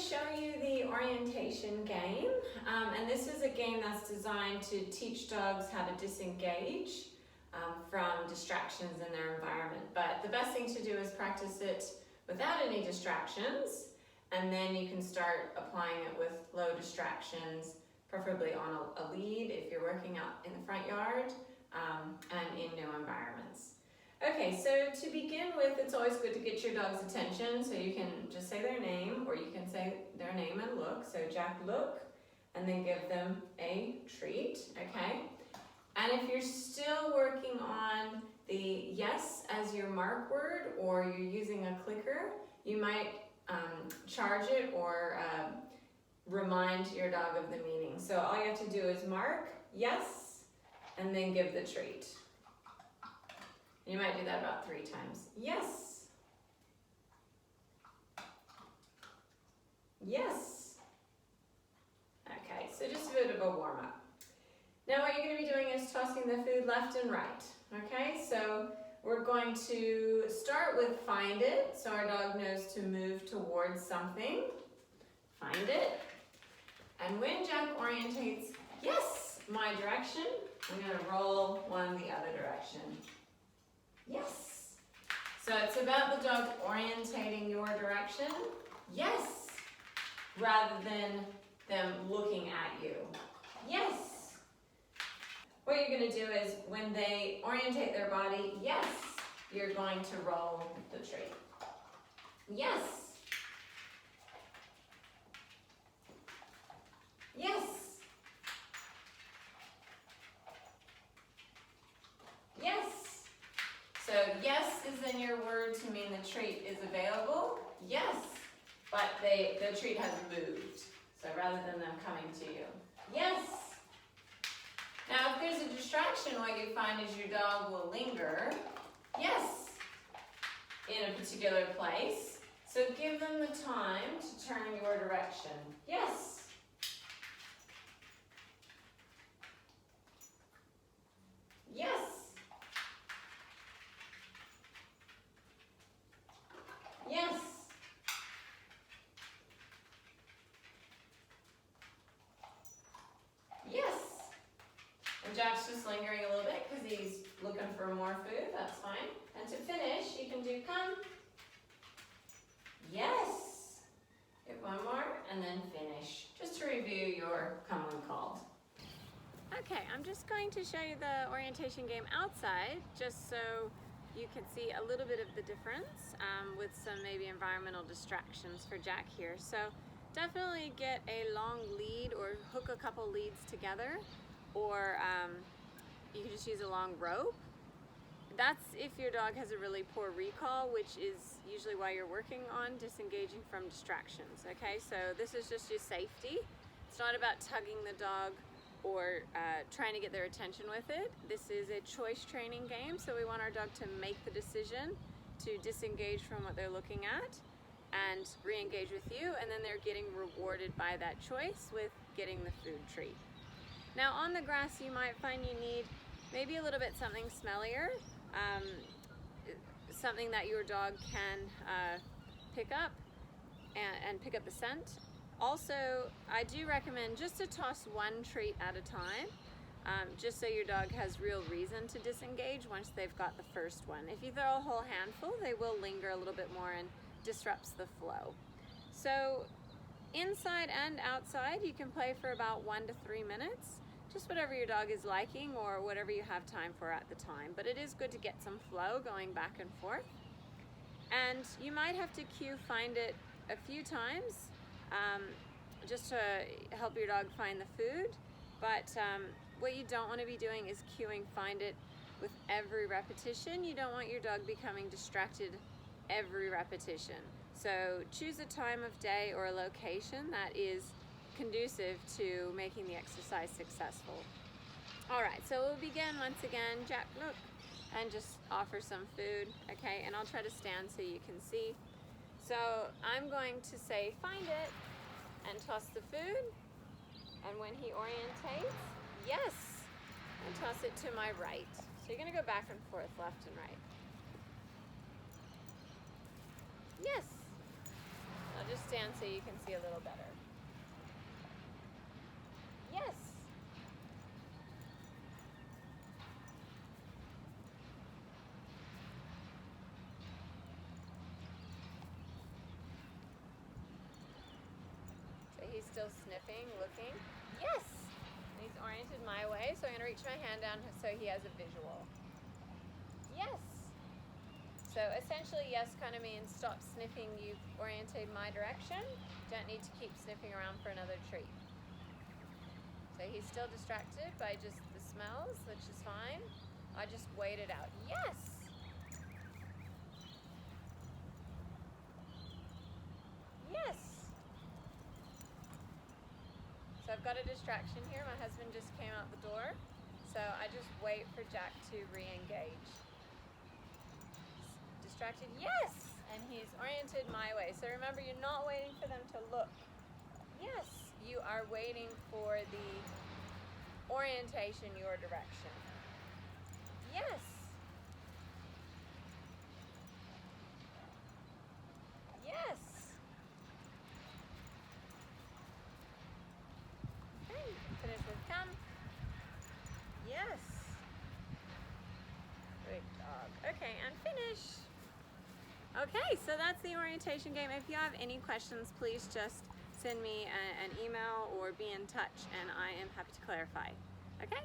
show you the orientation game, and this is a game that's designed to teach dogs how to disengage from distractions in their environment. But the best thing to do is practice it without any distractions, and then you can start applying it with low distractions, preferably on a lead if you're working out in the front yard and in new environments. Okay, so to begin with, it's always good to get your dog's attention, so you can just say their name, or you can say their name and look. So Jack, look, and then give them a treat, okay? And if you're still working on the yes as your mark word, or you're using a clicker, you might charge it or remind your dog of the meaning. So all you have to do is mark, yes, and then give the treat. You might do that about 3 times. Yes. Yes. Okay, so just a bit of a warm up. Now what you're going to be doing is tossing the food left and right. Okay, so we're going to start with find it, so our dog knows to move towards something. Find it. And when Jack orientates, yes, my direction, I'm going to roll one the other direction. Yes. So it's about the dog orientating your direction. Yes. Rather than them looking at you. Yes. What you're going to do is when they orientate their body, yes, you're going to roll the treat. Yes. Yes. Yes. So yes is in your word to mean the treat is available. Yes. But the treat has moved. So rather than them coming to you. Yes. Now if there's a distraction, what you find is your dog will linger. Yes. In a particular place. So give them the time to turn your direction. Yes. Yes. Yes. Yes. And Jack's just lingering a little bit because he's looking for more food. That's fine. And to finish, you can do come. Yes. Get one more and then finish. Just to review your come when called. Okay, I'm just going to show you the orientation game outside, just so you can see a little bit of the difference with some maybe environmental distractions for Jack here. So definitely get a long lead or hook a couple leads together, or you can just use a long rope. That's if your dog has a really poor recall, which is usually why you're working on disengaging from distractions. Okay, so this is just your safety. It's not about tugging the dog or trying to get their attention with it. This is a choice training game, so we want our dog to make the decision to disengage from what they're looking at and re-engage with you, and then they're getting rewarded by that choice with getting the food treat. Now on the grass, you might find you need maybe a little bit something smellier, something that your dog can pick up and pick up the scent. Also, I do recommend just to toss one treat at a time, just so your dog has real reason to disengage once they've got the first one. If you throw a whole handful, they will linger a little bit more and disrupts the flow. So inside and outside, you can play for about 1 to 3 minutes, just whatever your dog is liking or whatever you have time for at the time. But it is good to get some flow going back and forth. And you might have to cue find it a few times, just to help your dog find the food, but what you don't want to be doing is cueing find it with every repetition. You don't want your dog becoming distracted every repetition. So choose a time of day or a location that is conducive to making the exercise successful. Alright, so we'll begin once again. Jack, look, and just offer some food, okay? And I'll try to stand so you can see. So I'm going to say find it and toss the food, and when he orientates, yes, and toss it to my right. So you're going to go back and forth, left and right. Yes. I'll just stand so you can see a little better. Yes. So he's still sniffing, looking. Yes. And he's oriented my way, so I'm going to reach my hand down so he has a visual. Yes. So essentially, yes kind of means stop sniffing, you've oriented my direction. Don't need to keep sniffing around for another treat. So he's still distracted by just the smells, which is fine. I just wait it out. Yes! Yes! So I've got a distraction here. My husband just came out the door. So I just wait for Jack to re-engage. Distracted, yes! And he's oriented my way. So remember, you're not waiting for them to look. Yes, you are waiting for the orientation your direction. Yes. Yes. Okay, finish with come. Yes. Good dog. Okay, and finish. Okay, so that's the orientation game. If you have any questions, please just send me an email or be in touch, and I am happy to clarify.